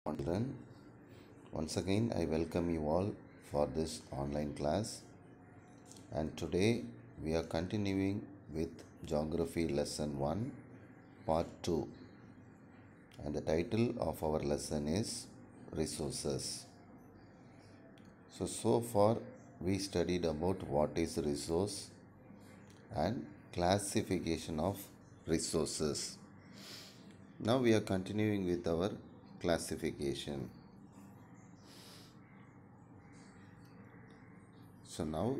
Children, once again I welcome you all for this online class, and today we are continuing with Geography Lesson 1 Part 2, and the title of our lesson is Resources. So far we studied about what is resource and classification of resources. Now we are continuing with our classification. So now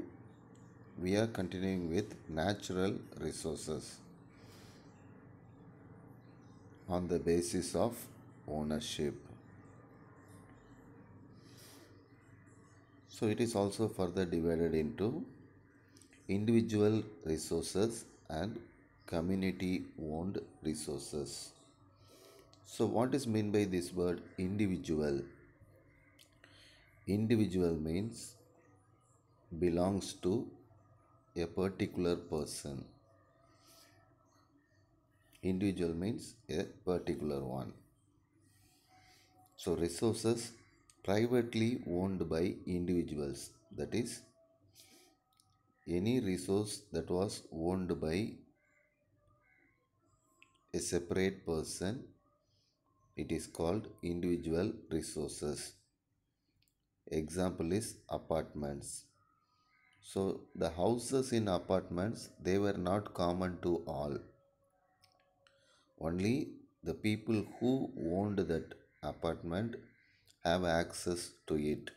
we are continuing with natural resources on the basis of ownership. So it is also further divided into individual resources and community owned resources. So what is meant by this word individual? Individual means belongs to a particular person. Individual means a particular one. So resources privately owned by individuals, that is any resource that was owned by a separate person, it is called individual resources. Example is apartments. So the houses in apartments, they were not common to all. Only the people who owned that apartment have access to it.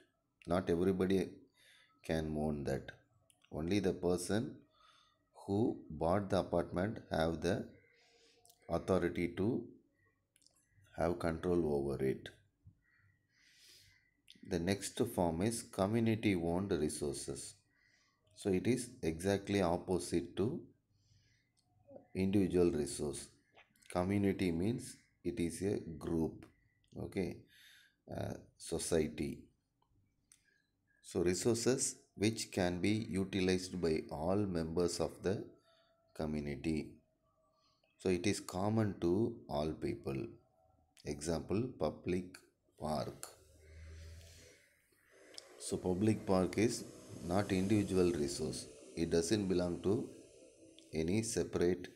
Not everybody can own that. Only the person who bought the apartment have the authority to have control over it. The next form is community owned resources. So it is exactly opposite to individual resource. Community means it is a group, okay, society. So resources which can be utilized by all members of the community. So it is common to all people. Example, public park. So public park is not individual resource. It doesn't belong to any separate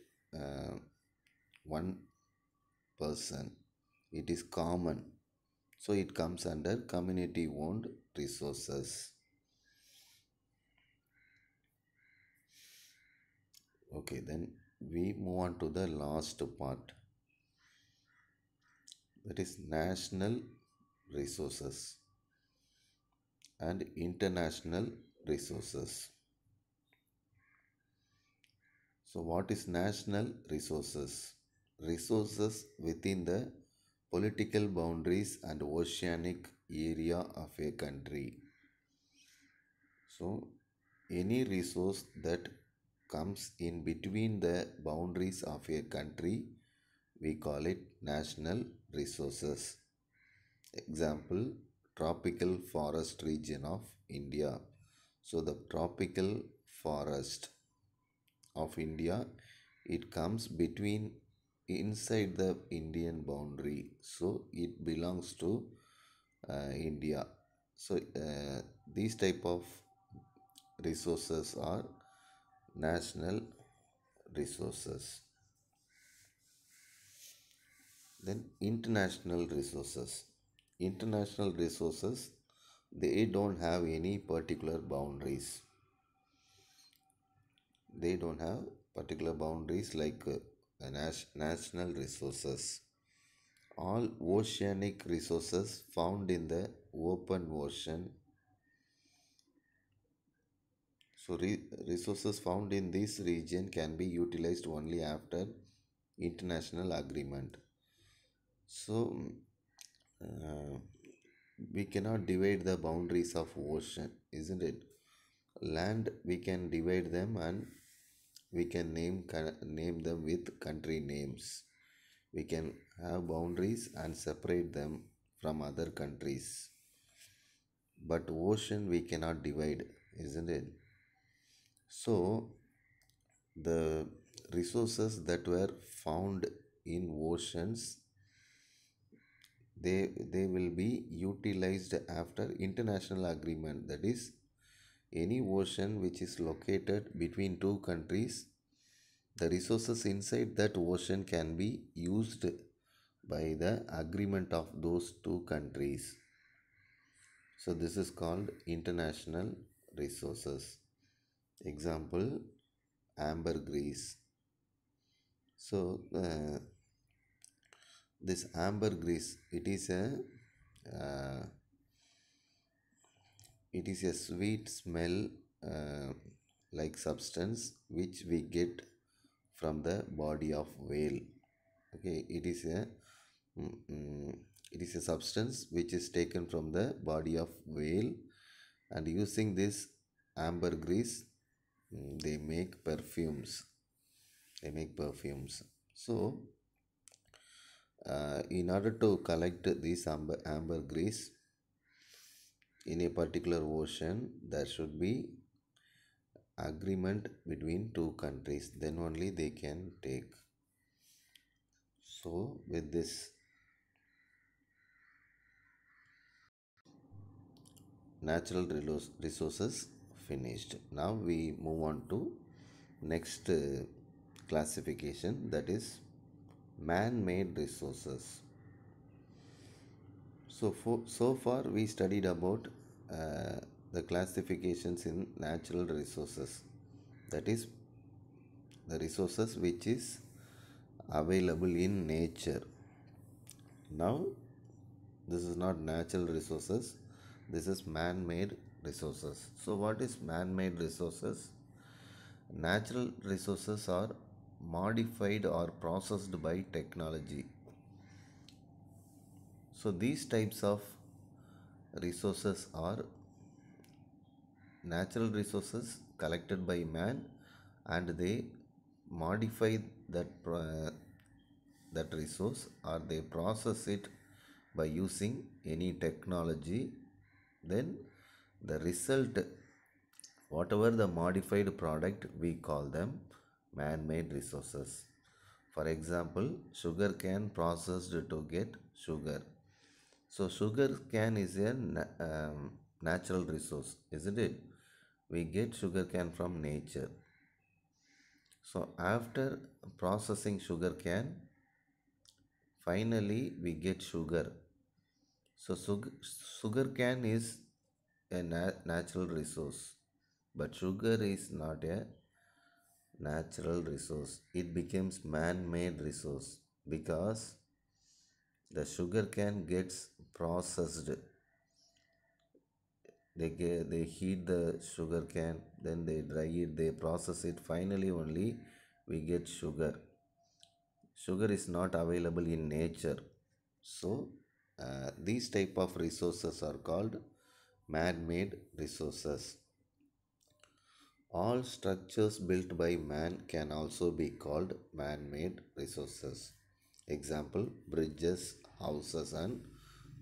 one person. It is common. So it comes under community owned resources. Okay, then we move on to the last part. That is national resources and international resources. So what is national resources? Resources within the political boundaries and oceanic area of a country. So any resource that comes in between the boundaries of a country, we call it national resources. Example, tropical forest region of India. So the tropical forest of India, it comes between inside the Indian boundary, so it belongs to India. So these type of resources are national resources. Then international resources. International resources, they don't have any particular boundaries. They don't have particular boundaries like national resources. All oceanic resources found in the open ocean. So resources found in this region can be utilized only after international agreement. So we cannot divide the boundaries of ocean, isn't it? Land, we can divide them and we can name them with country names. We can have boundaries and separate them from other countries. But ocean we cannot divide, isn't it? So the resources that were found in oceans, they will be utilized after international agreement. That is, any ocean which is located between two countries, the resources inside that ocean can be used by the agreement of those two countries. So this is called international resources. Example, ambergris. So this ambergris, uh, it is a sweet smell, uh, like substance which we get from the body of whale. Okay, mm, mm, it is a substance which is taken from the body of whale, and using this ambergris, they make perfumes. So in order to collect this ambergris in a particular ocean, there should be agreement between two countries, then only they can take. So with this, natural resources finished. Now we move on to next classification, that is man-made resources. So far we studied about the classifications in natural resources, that is the resources which is available in nature. Now this is not natural resources, this is man-made resources. So what is man-made resources? Natural resources are modified or processed by technology. So these types of resources are natural resources collected by man, and they modify that resource, or they process it by using any technology. Then the result, whatever the modified product, we call them man-made resources. For example, sugar cane processed to get sugar. So sugar cane is a natural resource, isn't it? We get sugar cane from nature. So after processing sugar cane, finally we get sugar. So sugar cane is a natural resource, but sugar is not a natural resource. It becomes man-made resource because the sugar cane gets processed. They heat the sugar cane, then they dry it, they process it, finally only we get sugar. Sugar is not available in nature. So these type of resources are called man-made resources. All structures built by man can also be called man-made resources. Example, bridges, houses and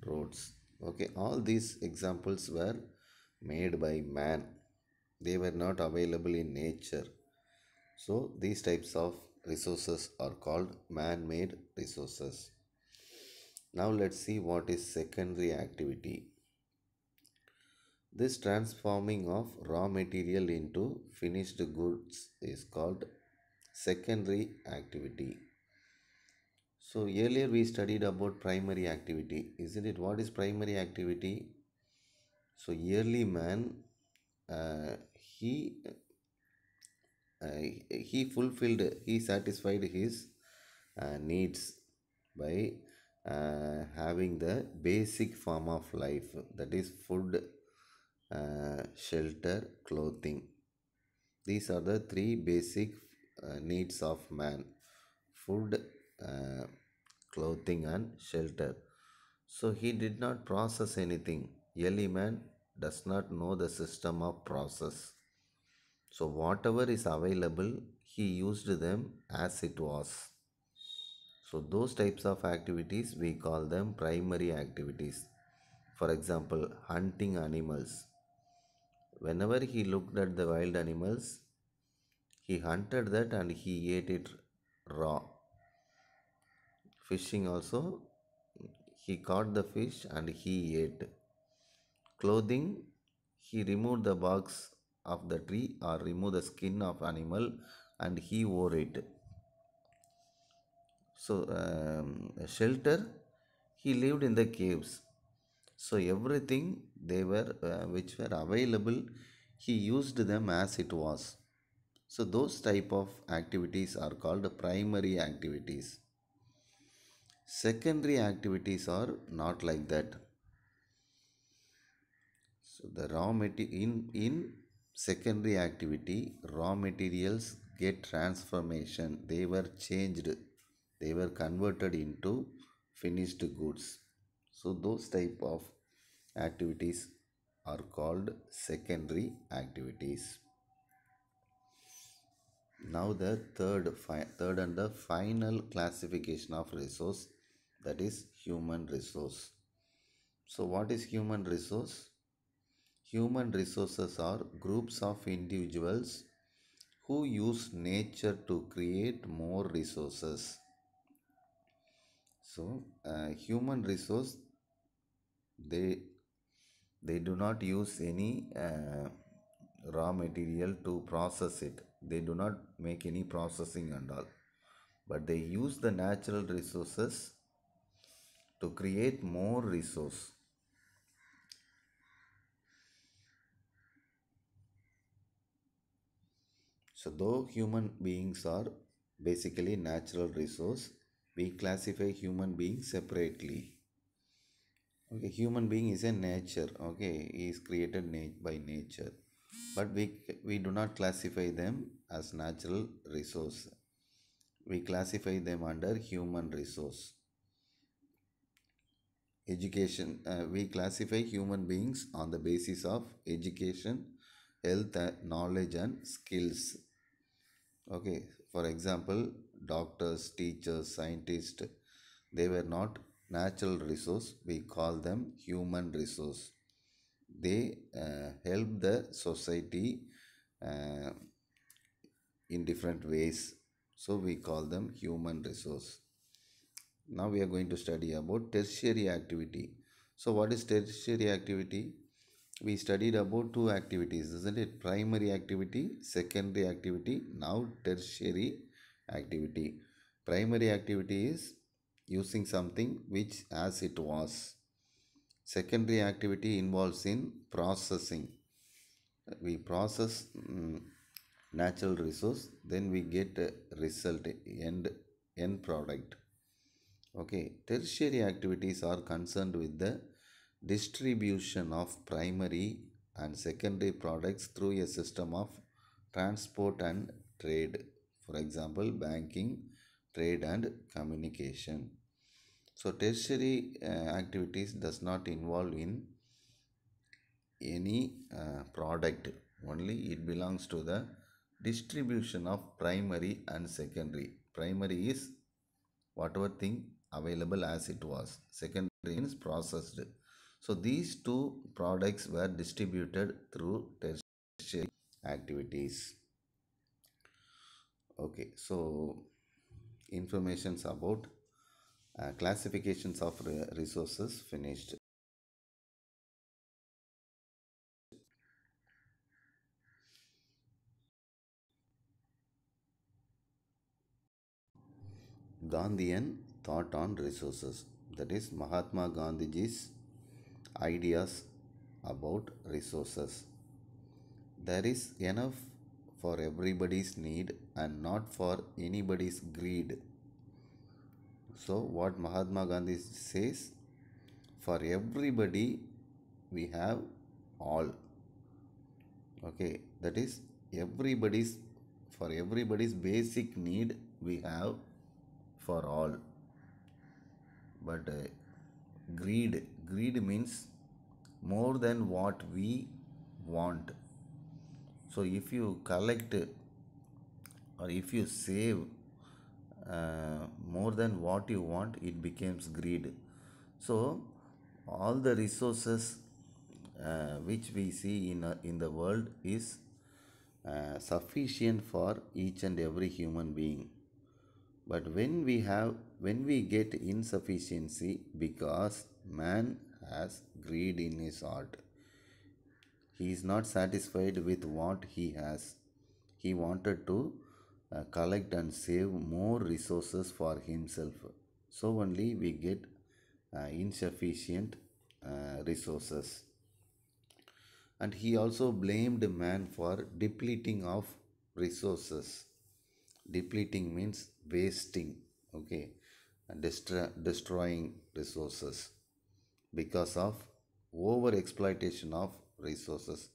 roads. Okay, all these examples were made by man. They were not available in nature. So these types of resources are called man-made resources. Now let's see what is secondary activity. This transforming of raw material into finished goods is called secondary activity. So earlier we studied about primary activity, isn't it? What is primary activity? So early man, uh, he he satisfied his needs by having the basic form of life, that is food, shelter, clothing. These are the three basic needs of man: food, uh, clothing and shelter. So he did not process anything. Early man does not know the system of process. So whatever is available, he used them as it was. So those types of activities, we call them primary activities. For example, hunting animals. Whenever he looked at the wild animals, he hunted that and he ate it raw. Fishing also, he caught the fish and he ate. Clothing, he removed the barks of the tree or removed the skin of animal and he wore it. So, shelter, he lived in the caves. So everything they were which were available, he used them as it was. So those type of activities are called primary activities. Secondary activities are not like that. So the raw material in secondary activity, raw materials get transformation, they were changed, they were converted into finished goods. So those type of activities are called secondary activities. Now the third and the final classification of resource, that is human resource. So what is human resource? Human resources are groups of individuals who use nature to create more resources. So human resource, they they do not use any raw material to process it. They do not make any processing and all, but they use the natural resources to create more resource. So though human beings are basically natural resource, we classify human beings separately. Okay, human being is a nature. Okay, he is created by nature, but we do not classify them as natural resource. We classify them under human resource. Education, we classify human beings on the basis of education, health, knowledge and skills. Okay, for example, doctors, teachers, scientists, they were not natural resource, we call them human resource. They help the society uh, in different ways, so we call them human resource. Now we are going to study about tertiary activity. So what is tertiary activity? We studied about two activities, isn't it? Primary activity, secondary activity, now tertiary activity. Primary activity is using something which as it was. Secondary activity involves in processing. We process natural resource, then we get a result, end product. Okay, tertiary activities are concerned with the distribution of primary and secondary products through a system of transport and trade. For example, banking, trade and communication. So tertiary activities does not involve in any product, only it belongs to the distribution of primary and secondary. Primary is whatever thing available as it was, secondary means processed. So these two products were distributed through tertiary activities. Okay, so informations about classifications of resources finished. Gandhian thought on resources, that is Mahatma Gandhiji's ideas about resources. There is enough for everybody's need and not for anybody's greed. So, what Mahatma Gandhi says, for everybody we have all. Okay, that is everybody's, for everybody's basic need we have for all. But greed means more than what we want. So if you collect or if you save more than what you want, it becomes greed. So all the resources which we see in the world is sufficient for each and every human being. But when we get insufficiency because man has greed in his heart, he is not satisfied with what he has. He wanted to collect and save more resources for himself. So only we get insufficient resources. And he also blamed man for depleting of resources. Depleting means wasting, okay, and destroying resources because of over exploitation of resources.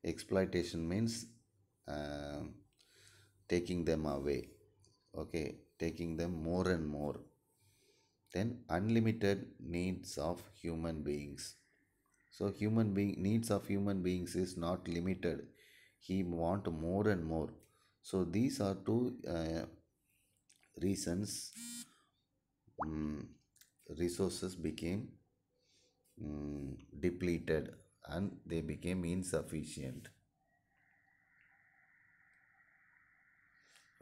Exploitation means uh, taking them away, okay, taking them more and more. Then unlimited needs of human beings. So human being needs of human beings is not limited. He want more and more. So these are two reasons mm, resources became depleted and they became insufficient.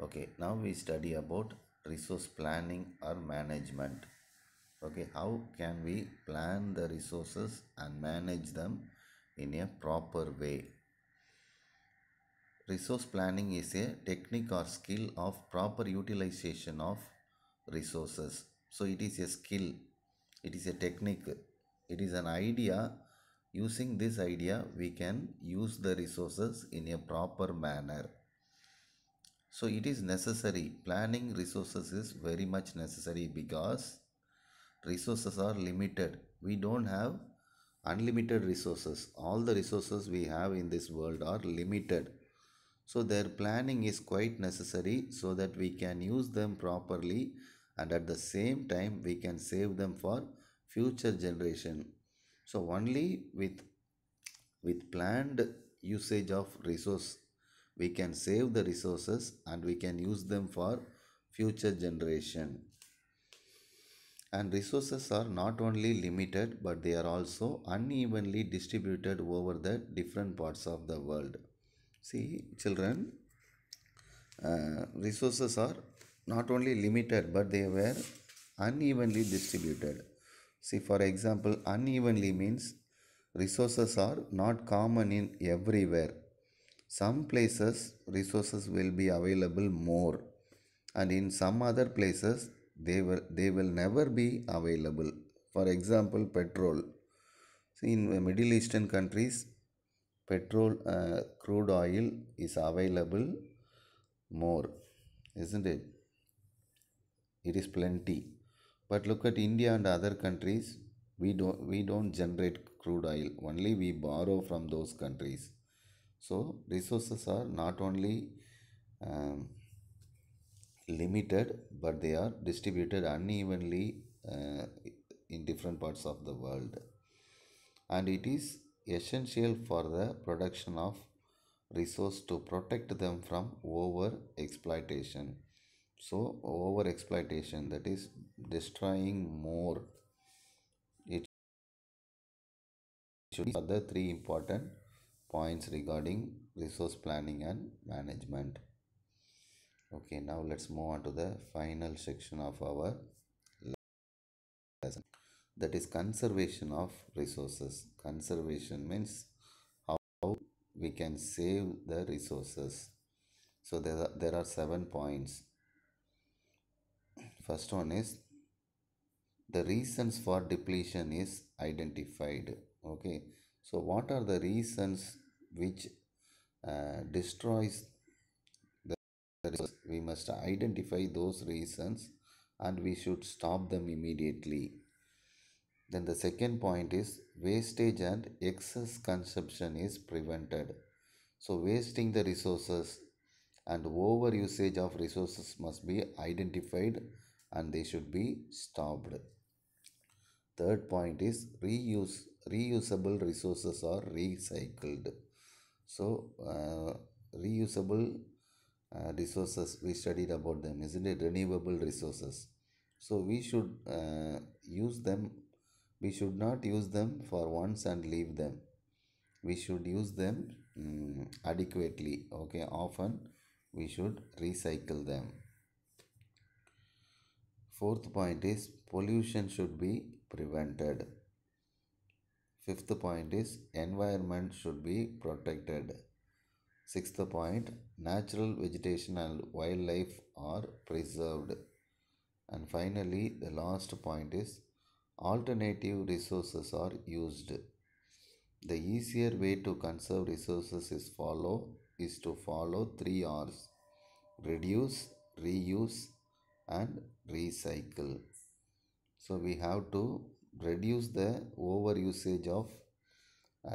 Okay, now we study about resource planning or management. Okay, how can we plan the resources and manage them in a proper way? Resource planning is a technique or skill of proper utilization of resources. So it is a skill, it is a technique, it is an idea. Using this idea, we can use the resources in a proper manner. So it is necessary. Planning resources is very much necessary because resources are limited. We don't have unlimited resources. All the resources we have in this world are limited. So their planning is quite necessary so that we can use them properly and at the same time we can save them for future generation. So only with planned usage of resource we can save the resources and we can use them for future generation. And resources are not only limited but they are also unevenly distributed over the different parts of the world. See, children, resources are not only limited but they were unevenly distributed. See, for example, unevenly means resources are not common in everywhere. Some places resources will be available more, and in some other places they will never be available. For example, petrol. See, in Middle Eastern countries, petrol, crude oil is available more, isn't it? It is plenty. But look at India and other countries, we don't generate crude oil. Only we borrow from those countries. So resources are not only um, limited, but they are distributed unevenly in different parts of the world. And it is essential for the production of resource to protect them from over exploitation. So over exploitation, that is destroying more. It should be other three important points regarding resource planning and management. Okay, now let's move on to the final section of our lesson, that is conservation of resources. Conservation means how we can save the resources. So there are 7 points. First one is the reasons for depletion is identified. Okay, so what are the reasons which destroys the resource? We must identify those reasons and we should stop them immediately. Then the second point is wastage and excess consumption is prevented. So wasting the resources and over usage of resources must be identified and they should be stopped. Third point is reusable resources are recycled. So reusable resources, we studied about them, isn't it? Renewable resources. So we should use them. We should not use them for once and leave them. We should use them adequately. Okay, often we should recycle them. Fourth point is pollution should be prevented. Fifth point is environment should be protected. Sixth point, natural vegetation and wildlife are preserved. And finally, the last point is alternative resources are used. The easier way to conserve resources is to follow three R's: reduce, reuse, and recycle. So we have to reduce the over usage of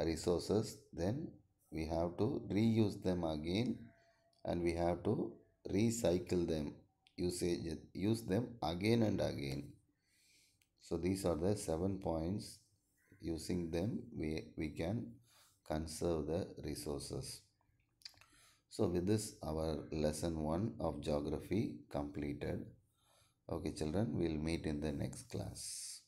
resources, then we have to reuse them again, and we have to recycle them, use them again and again. So these are the 7 points. Using them we can conserve the resources. So with this our lesson 1 of geography completed. Okay children, we'll meet in the next class.